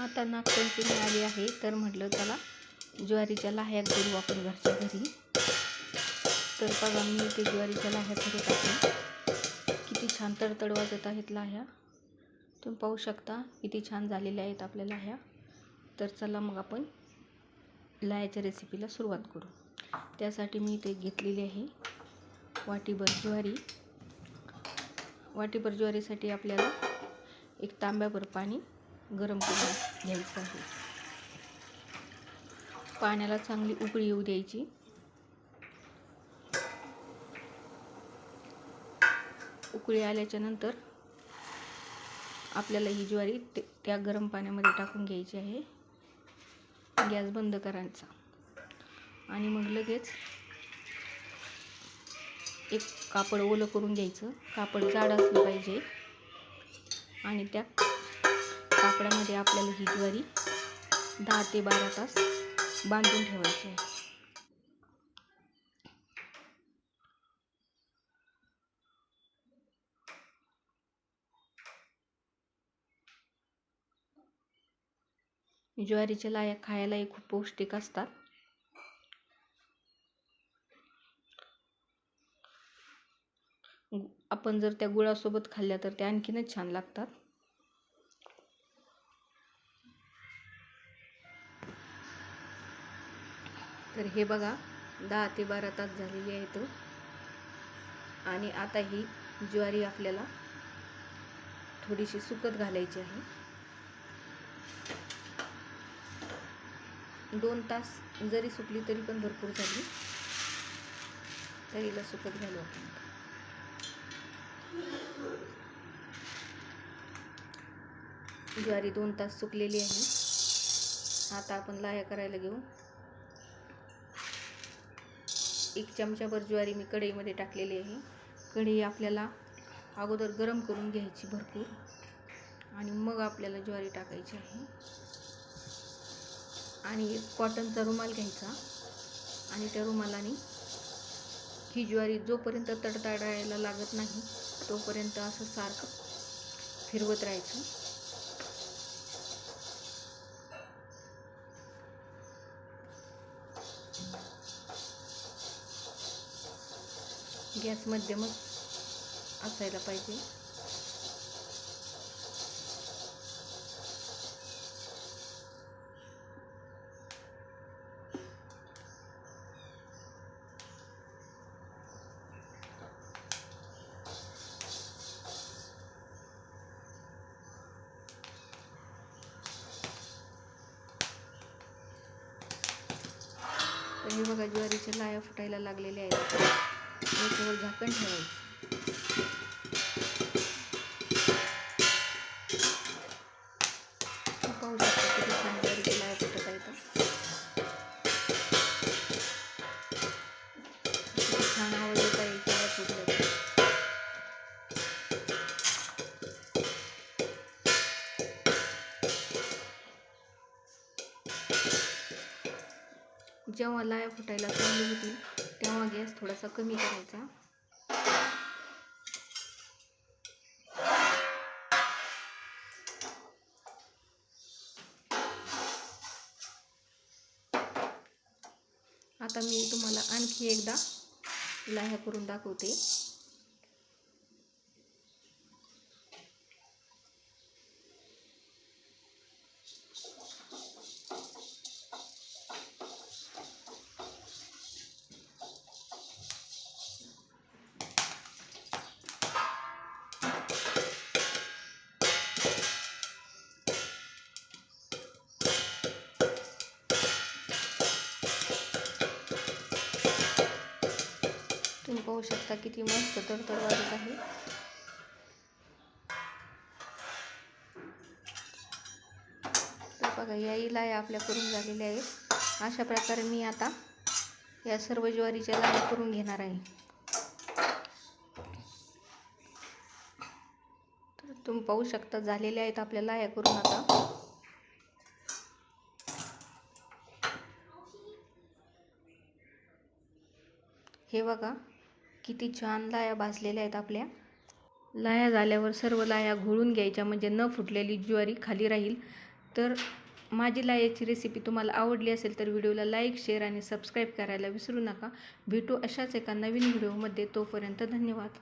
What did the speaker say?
आता नागपंचमी आली आहे, तर म्हटलं चला ज्वारीच्या लाह्या करू आपण घरच्या घरी. तर बघा मी ते ज्वारीच्या लाह्या करत आहे. किती छान तडतड वाजत आहेत लाह्या. तुम्ही पाहू शकता किती छान झालेल्या आहेत आपल्या लाह्या. तर चला मग आपण लाह्याच्या रेसिपीला सुरुवात करू. त्यासाठी मी इथे घेतलेली आहे वाटीभर ज्वारी. वाटीभर ज्वारीसाठी आपल्याला एक तांब्याभर पाणी गरम करून घ्यायचं आहे. पाण्याला चांगली उकळी येऊ द्यायची. उकळी आल्याच्या नंतर आपल्याला ही ज्वारी त्या गरम पाण्यामध्ये टाकून घ्यायची आहे. गॅस बंद करायचा आणि मग लगेच एक कापड ओलं करून घ्यायचं. कापड जाड असलं पाहिजे आणि त्या कापडामध्ये आपल्याला ही ज्वारी 10 ते 12 तास बांधून ठेवायची आहे. ज्वारीच्या लाह्या खायलाही खूप पौष्टिक असतात. आपण जर त्या गुळासोबत खाल्ल्या तर त्या आणखीनच छान लागतात. तर हे बघा 10 ते 12 तास झालेले आहेत आणि आता ही ज्वारी आपल्याला थोडीशी सुकत घालायची आहे. 2 तास जरी सुकली तरी पण भरपूर झाली. तर हिला सुकत घालू आपण. ज्वारी 2 तास सुकलेली आहे. आता आपण लाह्या करायला घेऊ. 1 चमचाभर ज्वारी मी कढईमध्ये टाकलेली आहे. कढई आपल्याला अगोदर गरम करून घ्यायची भरपूर आणि मग आपल्याला ज्वारी टाकायची आहे. आणि एक कॉटनचा रुमाल घ्यायचा आणि त्या रुमालाने ही ज्वारी जोपर्यंत तडतडायला लागत नाही तोपर्यंत असं सारखं फिरवत राहायचं. गॅस मध्यमच असायला पाहिजे. तर हे बघा ज्वारीच्या लाह्या फुटायला लागलेल्या आहेत. याच्यावर झाकण ठेवायचं. पाहू शकता किती छान ज्वारीच्या लाह्या फुटत आहेत. किती छान आवाज येत आहे ज्वारी फुटल्याचा. जेव्हा लाह्या फुटायला चालू होतील तेव्हा गॅस थोडासा कमी करायचा. आता मी तुम्हाला आणखी एकदा लाह्या करून दाखवते. तुम्ही पाहू शकता किती मस्त तडतड वाजत आहे. तर बघा याही लाह्या आपल्या करून झालेल्या आहेत. अशा प्रकारे मी आता या सर्व ज्वारीच्या लाह्या करून घेणार आहे. तर तुम्ही पाहू शकता झालेल्या आहेत आपल्या लाह्या करून. आता हे बघा किती छान लाह्या भाजलेल्या आहेत आपल्या. लाह्या झाल्यावर सर्व लाह्या घोळून घ्यायच्या म्हणजे न फुटलेली ज्वारी खाली राहील. तर माझी लाह्याची रेसिपी तुम्हाला आवडली असेल तर व्हिडिओला लाईक, शेअर आणि सबस्क्राईब करायला विसरू नका. भेटू अशाच एका नवीन व्हिडिओमध्ये. तोपर्यंत धन्यवाद.